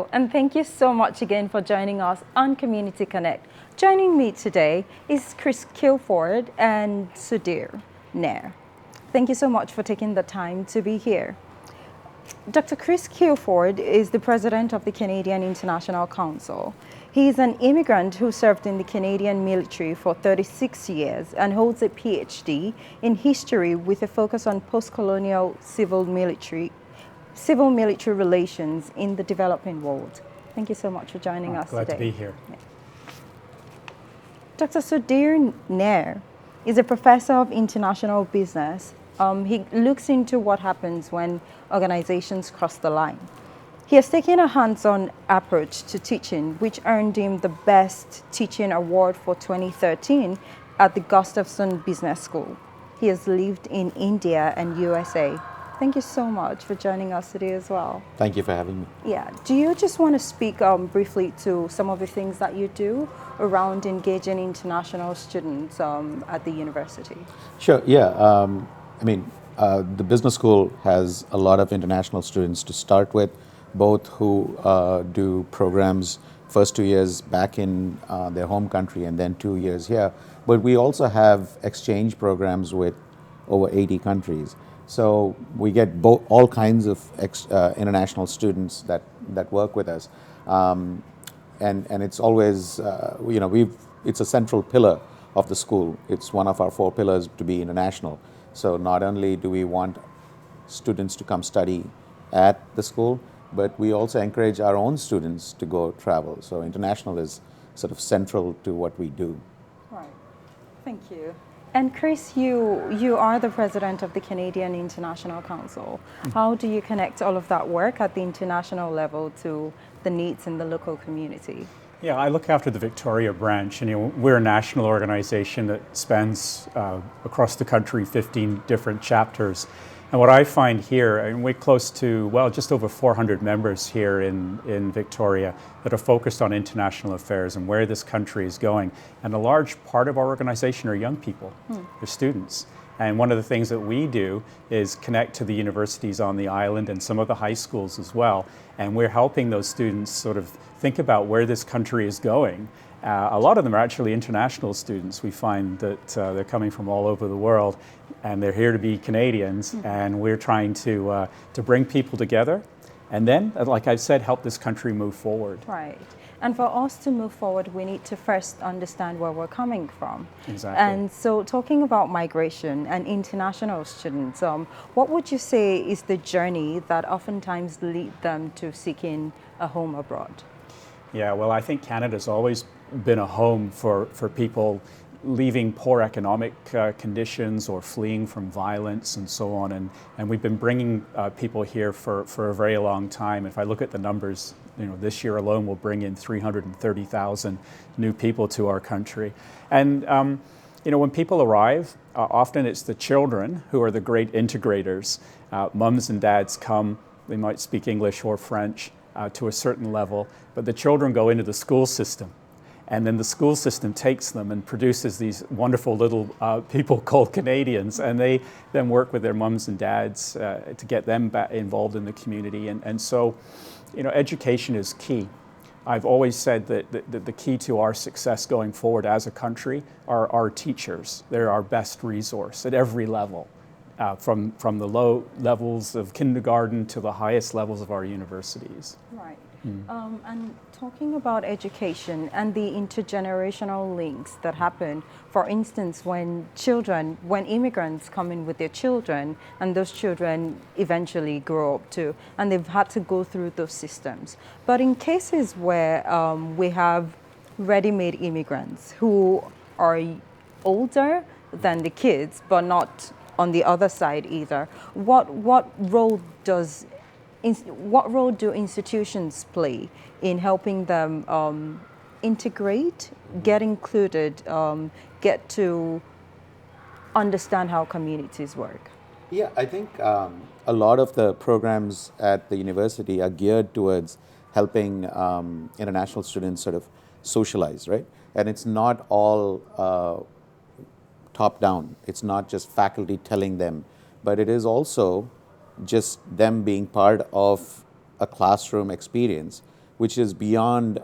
Hello, and thank you so much again for joining us on Community Connect. Joining me today is Chris Kilford and SUDHIR, Nair. Thank you so much for taking the time to be here. Dr. Chris Kilford is the president of the Canadian International Council. He is an immigrant who served in the Canadian military for 36 years and holds a PhD in history with a focus on post-colonial civil-military relations in the developing world. Thank you so much for joining us today. Glad to be here. Yeah. Dr. SUDHIR Nair is a professor of international business. He looks into what happens when organizations cross the line. He has taken a hands-on approach to teaching, which earned him the Best Teaching Award for 2013 at the Gustafson Business School. He has lived in India and USA. Thank you so much for joining us today as well. Thank you for having me. Yeah. Do you just want to speak briefly to some of the things that you do around engaging international students at the university? Sure, yeah. The business school has a lot of international students to start with, both who do programs first 2 years back in their home country and then 2 years here. But we also have exchange programs with over 80 countries. So we get all kinds of international students that work with us, and it's always it's a central pillar of the school. It's one of our 4 pillars to be international. So not only do we want students to come study at the school, but we also encourage our own students to go travel. So international is sort of central to what we do. Right. Thank you. And Chris, you are the president of the Canadian International Council. How do you connect all of that work at the international level to the needs in the local community? Yeah, I look after the Victoria branch, and we're a national organization that spans across the country 15 different chapters. And what I find here, and we're close to, just over 400 members here in Victoria that are focused on international affairs and where this country is going. And a large part of our organization are young people, they're students. And one of the things that we do is connect to the universities on the island and some of the high schools as well. And we're helping those students sort of think about where this country is going. A lot of them are actually international students. We find that they're coming from all over the world, and they're here to be Canadians, and we're trying to bring people together, and then, like I've said, help this country move forward. Right. And for us to move forward, we need to first understand where we're coming from. Exactly. And so talking about migration and international students, what would you say is the journey that oftentimes lead them to seeking a home abroad? Yeah, well, I think Canada's always been a home for people leaving poor economic conditions or fleeing from violence and so on. And we've been bringing people here for a very long time. If I look at the numbers, this year alone we'll bring in 330,000 new people to our country. And when people arrive, often it's the children who are the great integrators. Mums and dads come, they might speak English or French to a certain level, but the children go into the school system. And then the school system takes them and produces these wonderful little people called Canadians, and they then work with their mums and dads to get them involved in the community. And so, education is key. I've always said that the key to our success going forward as a country are our teachers. They're our best resource at every level, from the low levels of kindergarten to the highest levels of our universities. Right. And talking about education and the intergenerational links that happen, for instance, when immigrants come in with their children and those children eventually grow up too, and they've had to go through those systems. But in cases where we have ready-made immigrants who are older than the kids, but not on the other side either, what role do institutions play in helping them integrate, get included, get to understand how communities work? Yeah, I think a lot of the programs at the university are geared towards helping international students sort of socialize, right? And it's not all top down. It's not just faculty telling them, but it is also just them being part of a classroom experience which is beyond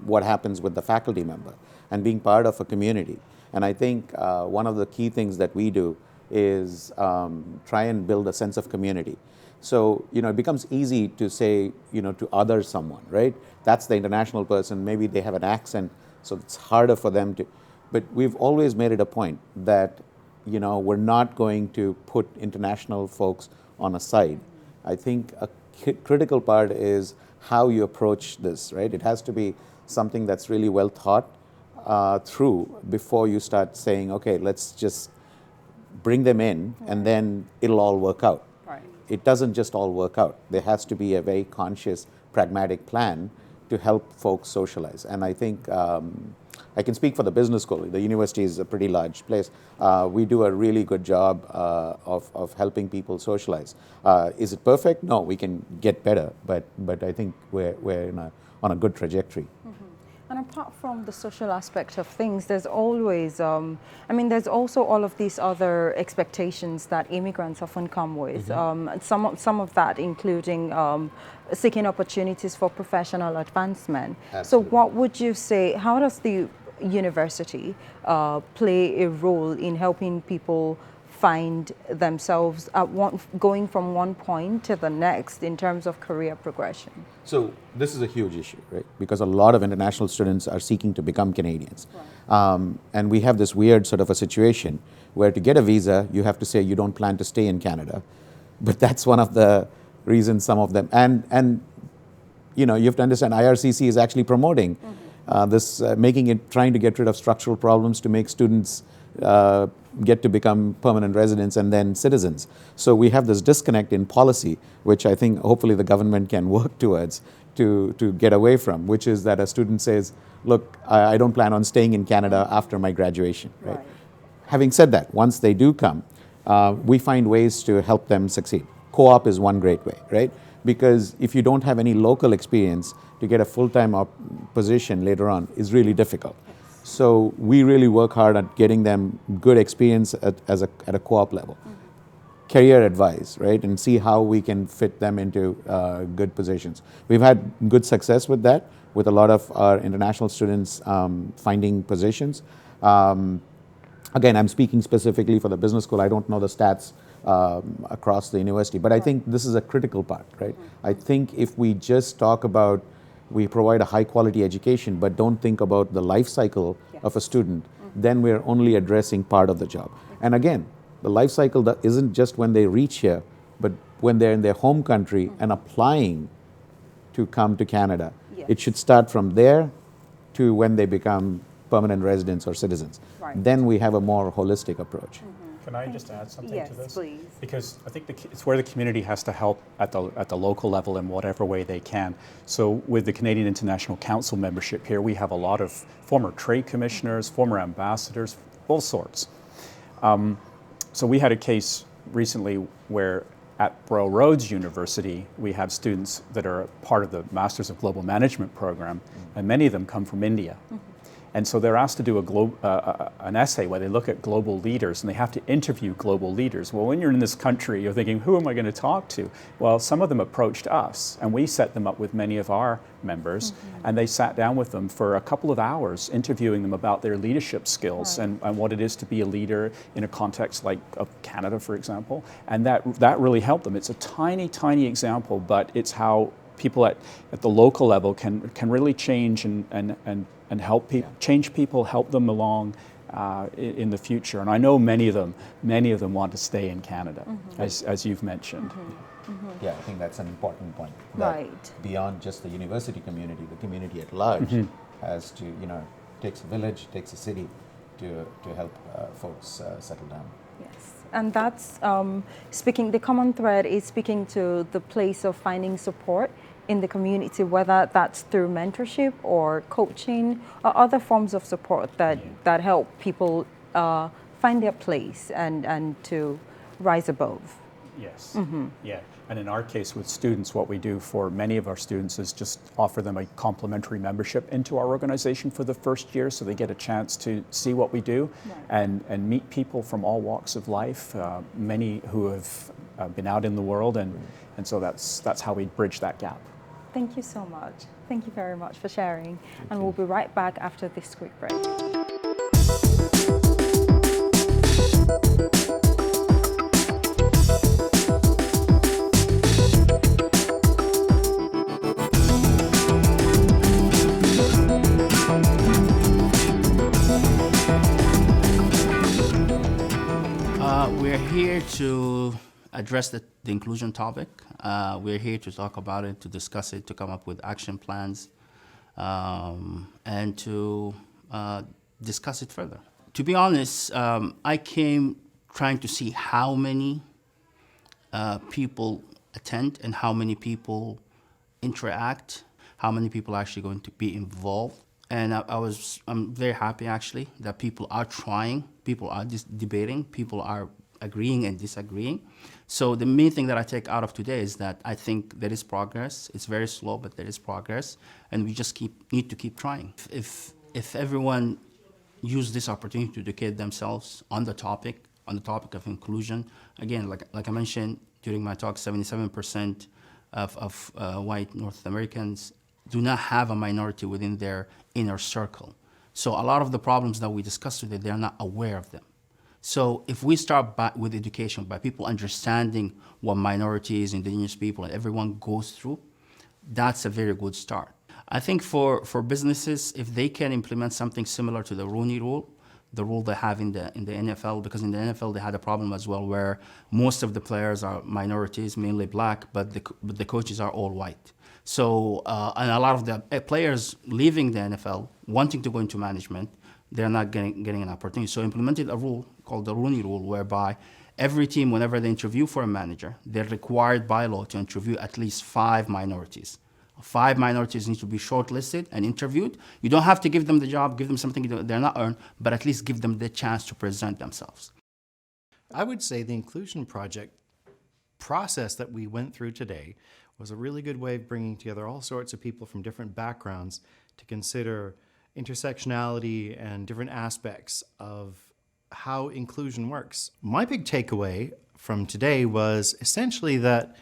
what happens with the faculty member and being part of a community. And I think one of the key things that we do is try and build a sense of community. So, it becomes easy to say, to other someone, right? That's the international person, maybe they have an accent, so it's harder for them to, but we've always made it a point that, we're not going to put international folks on a side. I think a critical part is how you approach this, right? It has to be something that's really well thought through before you start saying, okay, let's just bring them in and then it'll all work out. Right. It doesn't just all work out. There has to be a very conscious, pragmatic plan to help folks socialize. And I think I can speak for the business school. The university is a pretty large place. We do a really good job of helping people socialize. Is it perfect? No, we can get better, but I think we're on a good trajectory. And apart from the social aspect of things, there's always, there's also all of these other expectations that immigrants often come with. Some of that including seeking opportunities for professional advancement. Absolutely. So what would you say, how does the university play a role in helping people find themselves at going from one point to the next in terms of career progression? So this is a huge issue, right? Because a lot of international students are seeking to become Canadians. Right. And we have this weird sort of a situation where to get a visa, you have to say you don't plan to stay in Canada. But that's one of the reasons some of them, and you have to understand IRCC is actually promoting this, trying to get rid of structural problems to make students get to become permanent residents and then citizens. So we have this disconnect in policy, which I think hopefully the government can work towards to get away from, which is that a student says, look, I don't plan on staying in Canada after my graduation. Right? Having said that, once they do come, we find ways to help them succeed. Co-op is one great way, right? Because if you don't have any local experience, to get a full-time position later on is really difficult. So we really work hard at getting them good experience at a co-op level. Career advice, right? And see how we can fit them into good positions. We've had good success with that, with a lot of our international students finding positions. Again, I'm speaking specifically for the business school. I don't know the stats across the university, but I think this is a critical part, right? I think if we just talk about we provide a high quality education, but don't think about the life cycle of a student, then we're only addressing part of the job. And again, the life cycle that isn't just when they reach here, but when they're in their home country and applying to come to Canada. It should start from there to when they become permanent residents or citizens. Then we have a more holistic approach. Can I just add something to this? Yes, please. Because I think it's where the community has to help at the local level in whatever way they can. So with the Canadian International Council membership here, we have a lot of former trade commissioners, former ambassadors, all sorts. So we had a case recently where at Bro Rhodes University, we have students that are part of the Masters of Global Management program, and many of them come from India. And so they're asked to do an essay where they look at global leaders and they have to interview global leaders. Well, when you're in this country, you're thinking, who am I going to talk to? Well, some of them approached us and we set them up with many of our members and they sat down with them for a couple of hours interviewing them about their leadership skills and what it is to be a leader in a context like of Canada, for example. And that really helped them. It's a tiny, tiny example, but it's how people at the local level can really change and help change people, help them along in the future. And I know many of them want to stay in Canada, as you've mentioned. Yeah, I think that's an important point. That beyond just the university community, the community at large has to, takes a village, takes a city to help folks settle down. Yes, and that's the common thread is speaking to the place of finding support in the community, whether that's through mentorship or coaching or other forms of support that help people find their place and to rise above. Yes, yeah. And in our case with students, what we do for many of our students is just offer them a complimentary membership into our organization for the first year so they get a chance to see what we do and meet people from all walks of life, many who have been out in the world, and so that's how we bridge that gap. Thank you so much. Thank you very much for sharing. And we'll be right back after this quick break. We're here to address the inclusion topic. We're here to talk about it, to discuss it, to come up with action plans, and to discuss it further. To be honest, I came trying to see how many people attend and how many people interact, how many people are actually going to be involved. And I'm very happy actually that people are trying, people are debating, people are agreeing and disagreeing. So the main thing that I take out of today is that I think there is progress. It's very slow, but there is progress, and we just need to keep trying. If everyone use this opportunity to educate themselves on the topic of inclusion, again, like I mentioned during my talk, 77% of white North Americans do not have a minority within their inner circle. So a lot of the problems that we discussed today, they're not aware of them. So if we start with education, by people understanding what minorities, indigenous people, and everyone goes through, that's a very good start. I think for businesses, if they can implement something similar to the Rooney Rule, the rule they have in the NFL, because in the NFL they had a problem as well where most of the players are minorities, mainly black, but the coaches are all white. So, and a lot of the players leaving the NFL, wanting to go into management, they're not getting an opportunity. So implemented a rule called the Rooney Rule, whereby every team, whenever they interview for a manager, they're required by law to interview at least 5 minorities. 5 minorities need to be shortlisted and interviewed. You don't have to give them the job, give them something they're not earned, but at least give them the chance to present themselves. I would say the inclusion project process that we went through today was a really good way of bringing together all sorts of people from different backgrounds to consider intersectionality and different aspects of how inclusion works. My big takeaway from today was essentially that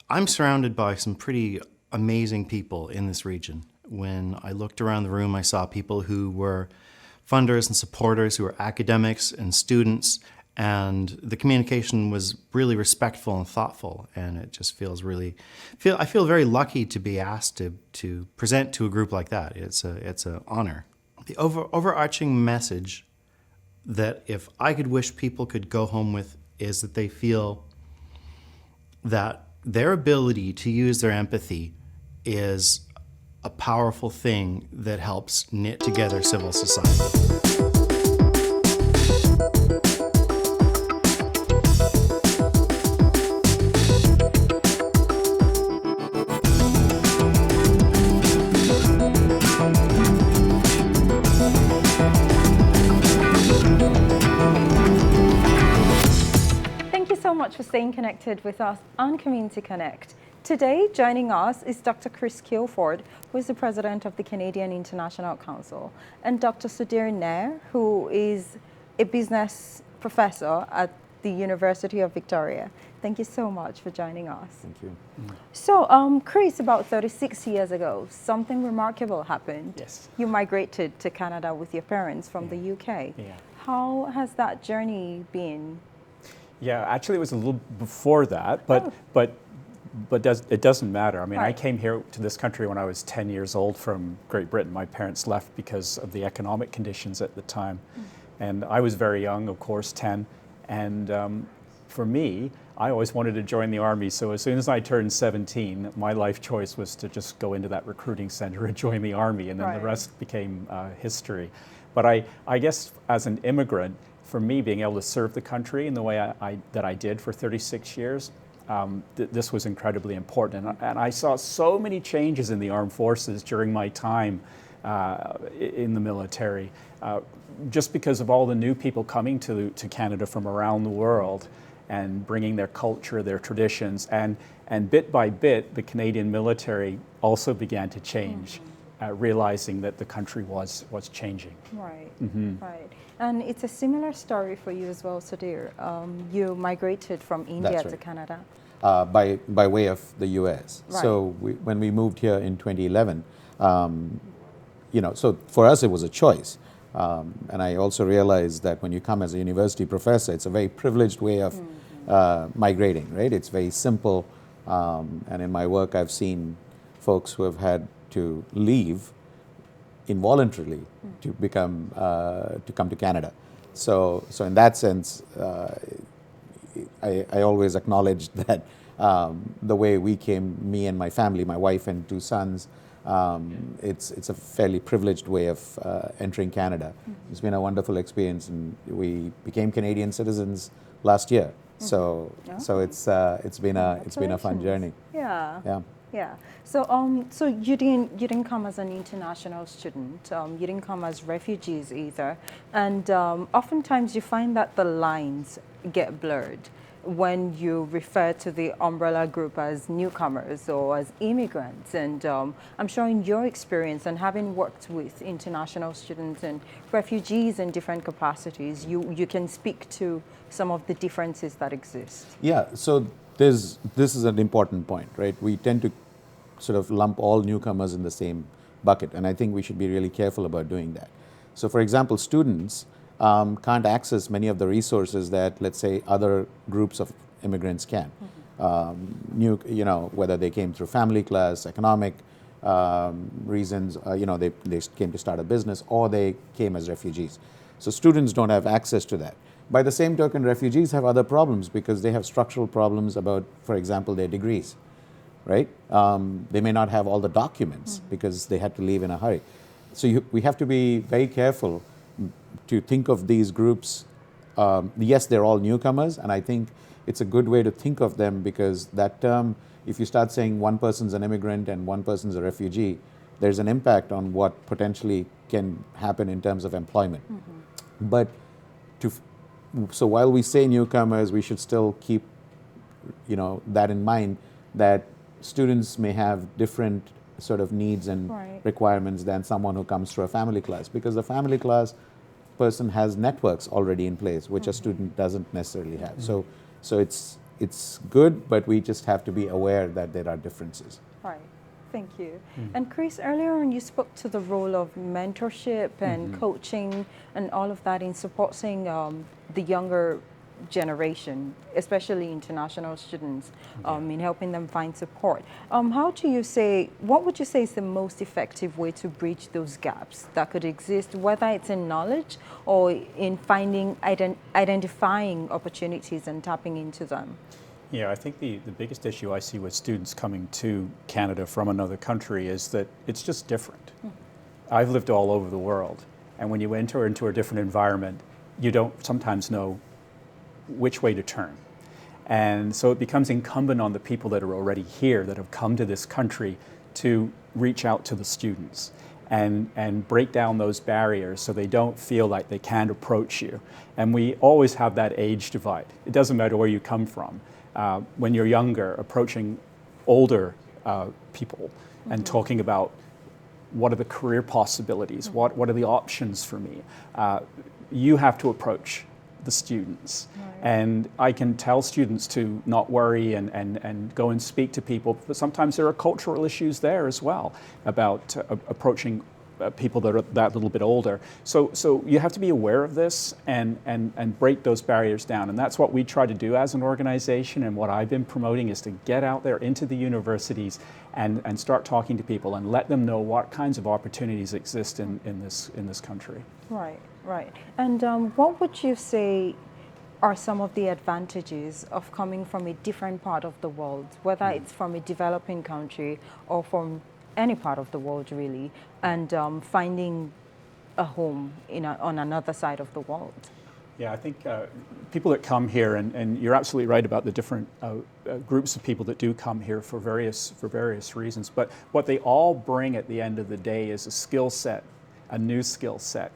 I'm surrounded by some pretty amazing people in this region. When I looked around the room, I saw people who were funders and supporters, who were academics and students, and the communication was really respectful and thoughtful, and it just feels really, I feel very lucky to be asked to present to a group like that. It's an honor. The overarching message that if I could wish people could go home with is that they feel that their ability to use their empathy is a powerful thing that helps knit together civil society. For staying connected with us on Community Connect. Today, joining us is Dr. Chris Kilford, who is the president of the Canadian International Council, and Dr. SUDHIR Nair, who is a business professor at the University of Victoria. Thank you so much for joining us. Thank you. So, Chris, about 36 years ago, something remarkable happened. Yes. You migrated to Canada with your parents from the UK. Yeah. How has that journey been? Yeah, actually it was a little before that, but it doesn't matter. I mean, I came here to this country when I was 10 years old from Great Britain. My parents left because of the economic conditions at the time. And I was very young, of course, 10. And for me, I always wanted to join the Army. So as soon as I turned 17, my life choice was to just go into that recruiting center and join the Army. And then the rest became history. But I guess as an immigrant, for me, being able to serve the country in the way that I did for 36 years, this was incredibly important. And I saw so many changes in the armed forces during my time in the military, just because of all the new people coming to Canada from around the world and bringing their culture, their traditions. And bit by bit, the Canadian military also began to change, realizing that the country was changing. Right, right. And it's a similar story for you as well, SUDHIR. You migrated from India to Canada. by way of the U.S. Right. So when we moved here in 2011, so for us it was a choice. And I also realized that when you come as a university professor, it's a very privileged way of migrating, right? It's very simple. And in my work, I've seen folks who have had to leave involuntarily to come to Canada. So in that sense, I always acknowledged that the way we came, me and my family, my wife and 2 sons, it's a fairly privileged way of entering Canada. It's been a wonderful experience, and we became Canadian citizens last year. So it's been a fun journey. Yeah. Yeah. Yeah. So you didn't come as an international student. You didn't come as refugees either. And oftentimes you find that the lines get blurred when you refer to the umbrella group as newcomers or as immigrants. And I'm sure in your experience and having worked with international students and refugees in different capacities, you can speak to some of the differences that exist. Yeah, so this is an important point, right? We tend to sort of lump all newcomers in the same bucket, and I think we should be really careful about doing that. So for example, students can't access many of the resources that, let's say, other groups of immigrants can. Whether they came through family class, economic reasons, they came to start a business, or they came as refugees. So students don't have access to that. By the same token, refugees have other problems because they have structural problems about, for example, their degrees, right? They may not have all the documents because they had to leave in a hurry. So we have to be very careful to think of these groups. Yes, they're all newcomers, and I think it's a good way to think of them, because that term, if you start saying one person's an immigrant and one person's a refugee, there's an impact on what potentially can happen in terms of employment. But so while we say newcomers, we should still keep that in mind, that students may have different sort of needs and requirements than someone who comes through a family class, because the family class person has networks already in place, which a student doesn't necessarily have. So it's good, but we just have to be aware that there are differences. Right. Thank you. And Chris, earlier on you spoke to the role of mentorship and coaching and all of that in supporting the younger generation, especially international students, in helping them find support. What would you say is the most effective way to bridge those gaps that could exist, whether it's in knowledge or in identifying opportunities and tapping into them? Yeah, I think the biggest issue I see with students coming to Canada from another country is that it's just different. I've lived all over the world, and when you enter into a different environment, you don't sometimes know which way to turn. And so it becomes incumbent on the people that are already here, that have come to this country, to reach out to the students and break down those barriers so they don't feel like they can't approach you. And we always have that age divide. It doesn't matter where you come from. When you're younger, approaching older people and talking about what are the career possibilities, what are the options for me, you have to approach the students. And I can tell students to not worry and go and speak to people, but sometimes there are cultural issues there as well about approaching people that are that little bit older. So you have to be aware of this and break those barriers down. And that's what we try to do as an organization, and what I've been promoting is to get out there into the universities and start talking to people and let them know what kinds of opportunities exist in this country. Right. And what would you say are some of the advantages of coming from a different part of the world, whether it's from a developing country or from any part of the world really, and finding a home on another side of the world? Yeah, I think people that come here, and you're absolutely right about the different groups of people that do come here for various reasons, but what they all bring at the end of the day is a skill set, a new skill set.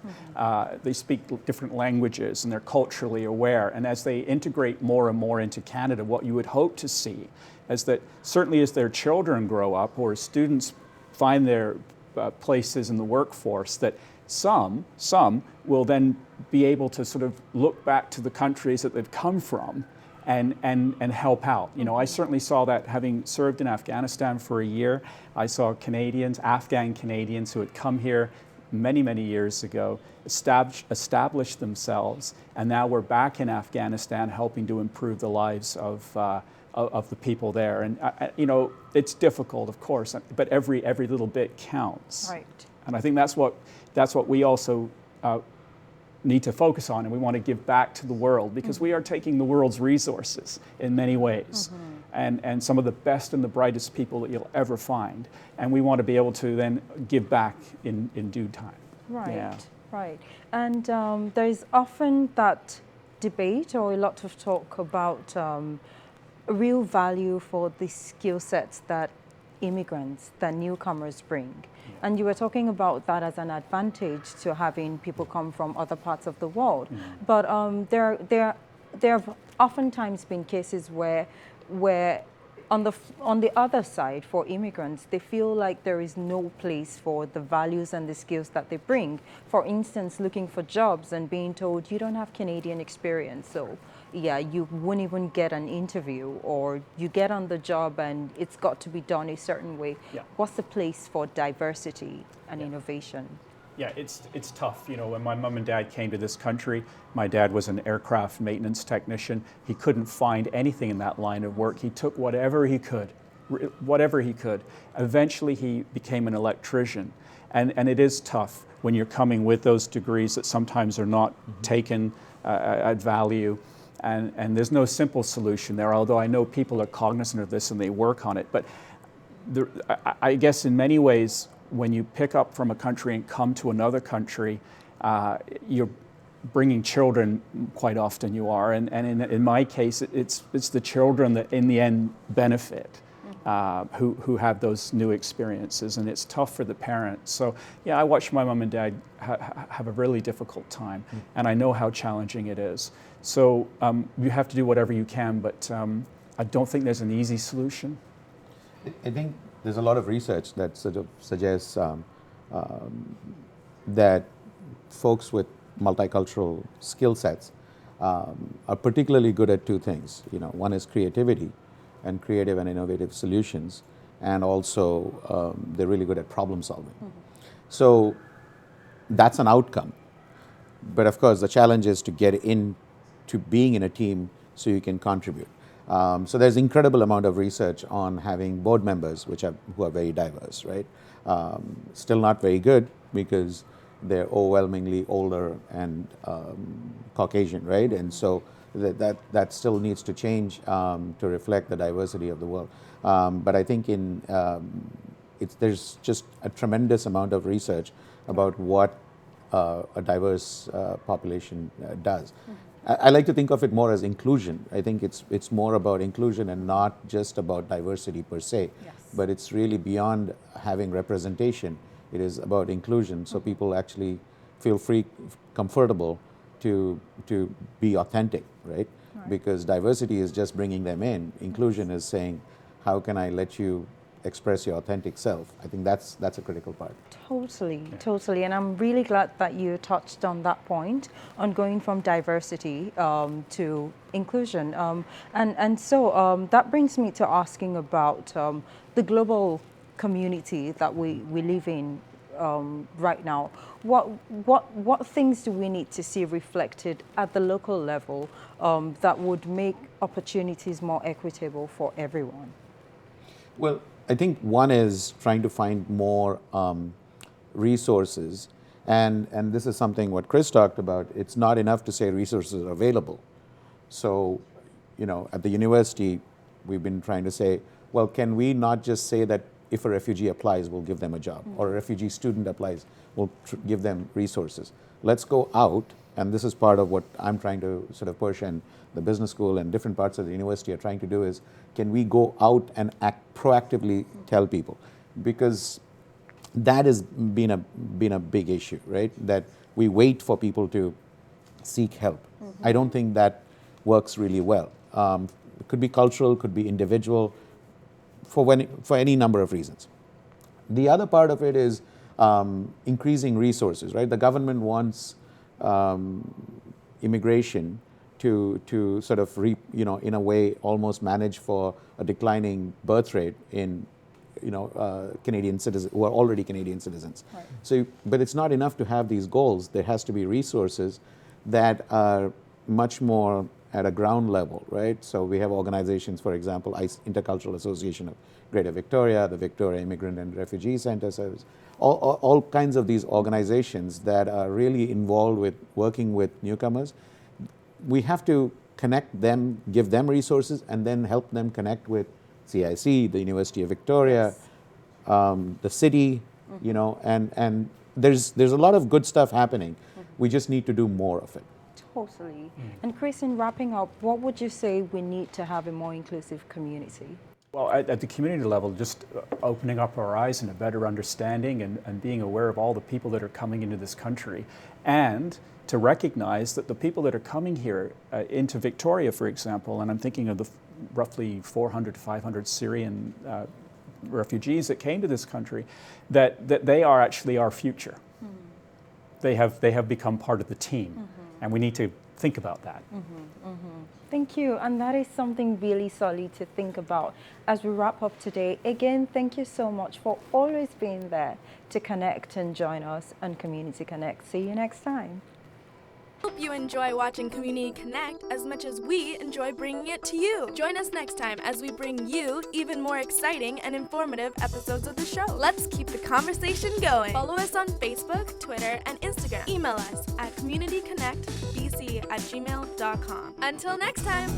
They speak different languages and they're culturally aware, and as they integrate more and more into Canada, what you would hope to see is that certainly as their children grow up or as students find their places in the workforce, that some will then be able to sort of look back to the countries that they've come from and help out. You know, I certainly saw that having served in Afghanistan for a year. I saw Canadians, Afghan Canadians who had come here many, many years ago, established themselves, and now we're back in Afghanistan helping to improve the lives of the people there. And, you know, it's difficult, of course, but every little bit counts. Right. And I think that's what we also need to focus on, and we want to give back to the world, because we are taking the world's resources in many ways, and some of the best and the brightest people that you'll ever find, and we want to be able to then give back in due time. Right, Yeah. right. And there's often that debate or a lot of talk about real value for the skill sets that immigrants, that newcomers bring. And you were talking about that as an advantage to having people come from other parts of the world. But there have oftentimes been cases where on the other side, for immigrants, they feel like there is no place for the values and the skills that they bring. For instance, looking for jobs and being told you don't have Canadian experience, so yeah, you won't even get an interview, or you get on the job and it's got to be done a certain way. Yeah. What's the place for diversity and innovation? Yeah, it's tough. You know, when my mom and dad came to this country, my dad was an aircraft maintenance technician. He couldn't find anything in that line of work. He took whatever he could. Eventually he became an electrician. And it is tough when you're coming with those degrees that sometimes are not taken at value. And there's no simple solution there, although I know people are cognizant of this and they work on it. But I guess in many ways, when you pick up from a country and come to another country, you're bringing children, quite often you are. And in my case, it's the children that in the end benefit, who have those new experiences. And it's tough for the parents. So yeah, I watched my mom and dad have a really difficult time. And I know how challenging it is. So you have to do whatever you can, but I don't think there's an easy solution. I think there's a lot of research that sort of suggests that folks with multicultural skill sets are particularly good at two things. You know, one is creativity and creative and innovative solutions, and also they're really good at problem solving. So that's an outcome. But of course, the challenge is to get into being in a team so you can contribute. So there's incredible amount of research on having board members who are very diverse, right? Still not very good because they're overwhelmingly older and Caucasian, right? And so that still needs to change to reflect the diversity of the world. But I think there's just a tremendous amount of research about what a diverse population does. I like to think of it more as inclusion. I think it's more about inclusion and not just about diversity per se, but it's really beyond having representation. It is about inclusion, so people actually feel free, comfortable to be authentic, right? Because diversity is just bringing them in. Inclusion is saying, how can I let you express your authentic self? I think that's a critical part. Totally. And I'm really glad that you touched on that point, on going from diversity to inclusion. And so that brings me to asking about the global community that we live in right now. What things do we need to see reflected at the local level that would make opportunities more equitable for everyone? Well, I think one is trying to find more resources, and this is something what Chris talked about. It's not enough to say resources are available. So, you know, at the university, we've been trying to say, well, can we not just say that if a refugee applies, we'll give them a job, or a refugee student applies, we'll give them resources. Let's go out, and this is part of what I'm trying to sort of push, and the business school and different parts of the university are trying to do is, can we go out and proactively tell people? Because that has been a big issue, right? That we wait for people to seek help. I don't think that works really well. It could be cultural, could be individual, for any number of reasons. The other part of it is increasing resources, right? The government wants immigration to sort of in a way almost manage for a declining birth rate in Canadian citizens who are already Canadian citizens. Right. So, but it's not enough to have these goals. There has to be resources that are much more at a ground level, right? So we have organizations, for example, Intercultural Association of Greater Victoria, the Victoria Immigrant and Refugee Center Service, all kinds of these organizations that are really involved with working with newcomers. We have to connect them, give them resources, and then help them connect with CIC, the University of Victoria, the city, and there's a lot of good stuff happening. We just need to do more of it. Totally. And Chris, in wrapping up, what would you say we need to have a more inclusive community? Well, at the community level, just opening up our eyes and a better understanding and being aware of all the people that are coming into this country, and to recognize that the people that are coming here into Victoria, for example, and I'm thinking of the roughly 400 to 500 Syrian refugees that came to this country, that they are actually our future. They have become part of the team, and we need to think about that. Thank you, and that is something really solid to think about as we wrap up today. Again, thank you so much for always being there to connect and join us on Community Connect. See you next time. Hope you enjoy watching Community Connect as much as we enjoy bringing it to you. Join us next time as we bring you even more exciting and informative episodes of the show. Let's keep the conversation going. Follow us on Facebook, Twitter, and Instagram. Email us at communityconnectbc@gmail.com. Until next time.